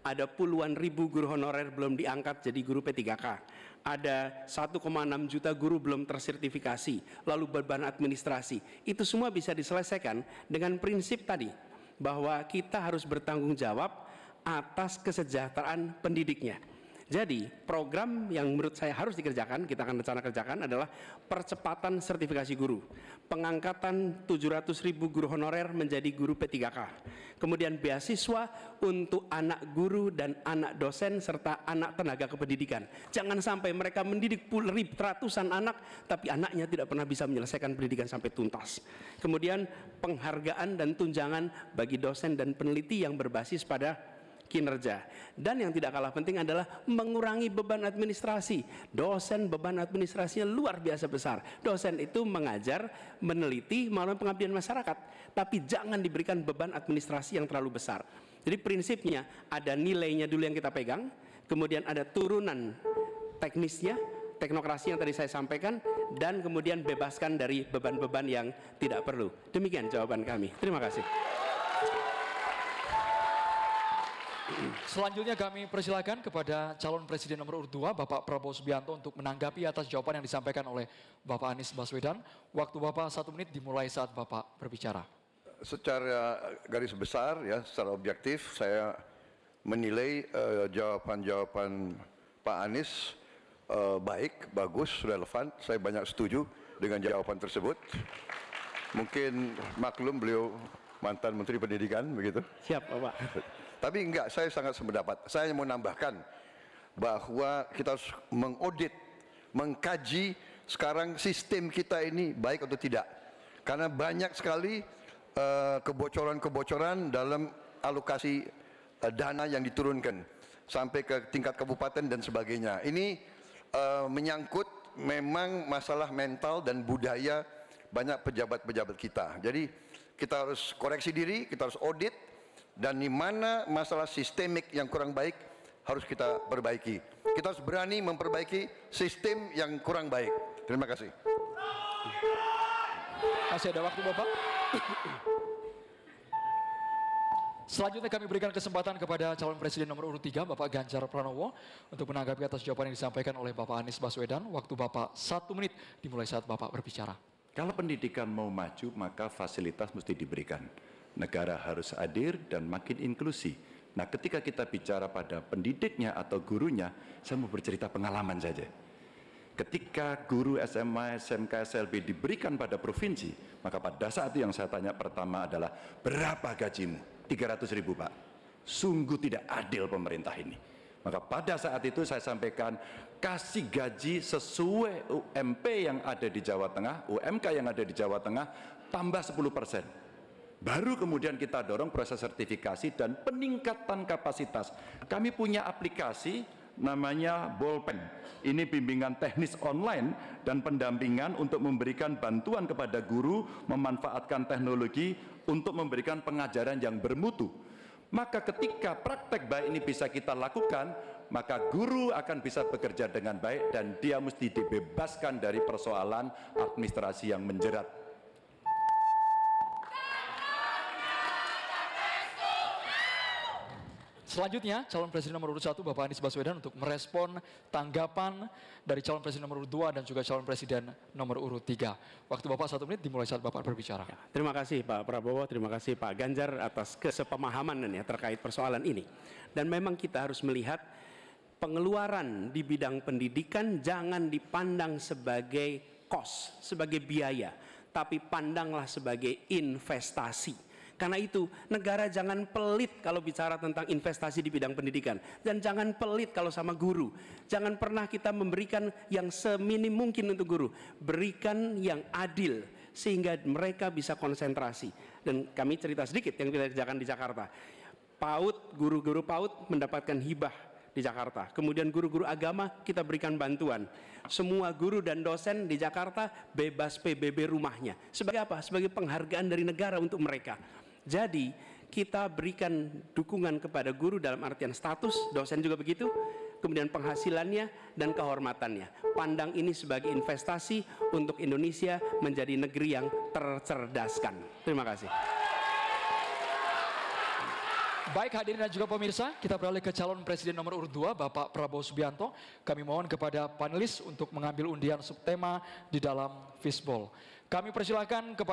Ada puluhan ribu guru honorer belum diangkat jadi guru P3K. Ada 1,6 juta guru belum tersertifikasi. Lalu beban administrasi. Itu semua bisa diselesaikan dengan prinsip tadi, bahwa kita harus bertanggung jawab atas kesejahteraan pendidiknya. Jadi program yang menurut saya harus dikerjakan, kita akan rencana kerjakan, adalah percepatan sertifikasi guru, pengangkatan 700.000 guru honorer menjadi guru P3K, kemudian beasiswa untuk anak guru dan anak dosen serta anak tenaga kependidikan. Jangan sampai mereka mendidik ratusan anak tapi anaknya tidak pernah bisa menyelesaikan pendidikan sampai tuntas. Kemudian penghargaan dan tunjangan bagi dosen dan peneliti yang berbasis pada kinerja. Dan yang tidak kalah penting adalah mengurangi beban administrasi. Dosen beban administrasinya luar biasa besar. Dosen itu mengajar, meneliti melalui pengabdian masyarakat, tapi jangan diberikan beban administrasi yang terlalu besar. Jadi prinsipnya ada nilainya dulu yang kita pegang, kemudian ada turunan teknisnya, teknokrasi yang tadi saya sampaikan, dan kemudian bebaskan dari beban-beban yang tidak perlu. Demikian jawaban kami. Terima kasih. Selanjutnya kami persilakan kepada calon presiden nomor urut 2 Bapak Prabowo Subianto untuk menanggapi atas jawaban yang disampaikan oleh Bapak Anies Baswedan. Waktu Bapak 1 menit dimulai saat Bapak berbicara. Secara garis besar ya, secara objektif saya menilai jawaban-jawaban Pak Anies baik, bagus, relevan. Saya banyak setuju dengan jawaban tersebut. Mungkin maklum beliau mantan Menteri Pendidikan begitu. Siap Bapak. Tapi enggak, saya sangat sependapat. Saya mau nambahkan bahwa kita harus mengaudit, mengkaji sekarang sistem kita ini baik atau tidak. Karena banyak sekali kebocoran-kebocoran dalam alokasi dana yang diturunkan sampai ke tingkat kabupaten dan sebagainya. Ini menyangkut memang masalah mental dan budaya banyak pejabat-pejabat kita. Jadi kita harus koreksi diri, kita harus audit. Dan di mana masalah sistemik yang kurang baik harus kita perbaiki. Kita harus berani memperbaiki sistem yang kurang baik. Terima kasih. Masih ada waktu Bapak. Selanjutnya kami berikan kesempatan kepada calon presiden nomor urut 3 Bapak Ganjar Pranowo untuk menanggapi atas jawaban yang disampaikan oleh Bapak Anies Baswedan. Waktu Bapak 1 menit dimulai saat Bapak berbicara. Kalau pendidikan mau maju maka fasilitas mesti diberikan. Negara harus hadir dan makin inklusi. Nah, ketika kita bicara pada pendidiknya atau gurunya, saya mau bercerita pengalaman saja. Ketika guru SMA, SMK, SLB diberikan pada provinsi, maka pada saat itu yang saya tanya pertama adalah, berapa gajimu? 300.000 Pak. Sungguh tidak adil pemerintah ini. Maka pada saat itu saya sampaikan, kasih gaji sesuai UMP yang ada di Jawa Tengah, UMK yang ada di Jawa Tengah, tambah 10%. Baru kemudian kita dorong proses sertifikasi dan peningkatan kapasitas. Kami punya aplikasi namanya Bolpen. Ini bimbingan teknis online dan pendampingan untuk memberikan bantuan kepada guru memanfaatkan teknologi untuk memberikan pengajaran yang bermutu. Maka ketika praktek baik ini bisa kita lakukan, maka guru akan bisa bekerja dengan baik dan dia mesti dibebaskan dari persoalan administrasi yang menjerat. Selanjutnya, calon presiden nomor urut 1 Bapak Anies Baswedan untuk merespon tanggapan dari calon presiden nomor urut 2 dan juga calon presiden nomor urut 3. Waktu Bapak 1 menit dimulai saat Bapak berbicara. Ya, terima kasih Pak Prabowo, terima kasih Pak Ganjar atas kesepemahaman ya terkait persoalan ini. Dan memang kita harus melihat pengeluaran di bidang pendidikan jangan dipandang sebagai cost, sebagai biaya, tapi pandanglah sebagai investasi. Karena itu negara jangan pelit kalau bicara tentang investasi di bidang pendidikan, dan jangan pelit kalau sama guru. Jangan pernah kita memberikan yang seminim mungkin untuk guru, berikan yang adil sehingga mereka bisa konsentrasi. Dan kami cerita sedikit yang kita kerjakan di Jakarta. PAUD, guru-guru PAUD mendapatkan hibah di Jakarta. Kemudian guru-guru agama kita berikan bantuan. Semua guru dan dosen di Jakarta bebas PBB rumahnya. Sebagai apa? Sebagai penghargaan dari negara untuk mereka. Jadi kita berikan dukungan kepada guru dalam artian status, dosen juga begitu, kemudian penghasilannya dan kehormatannya. Pandang ini sebagai investasi untuk Indonesia menjadi negeri yang tercerdaskan. Terima kasih. Baik hadirin dan juga pemirsa, kita beralih ke calon presiden nomor urut 2, Bapak Prabowo Subianto. Kami mohon kepada panelis untuk mengambil undian subtema di dalam fishbowl. Kami persilakan kepada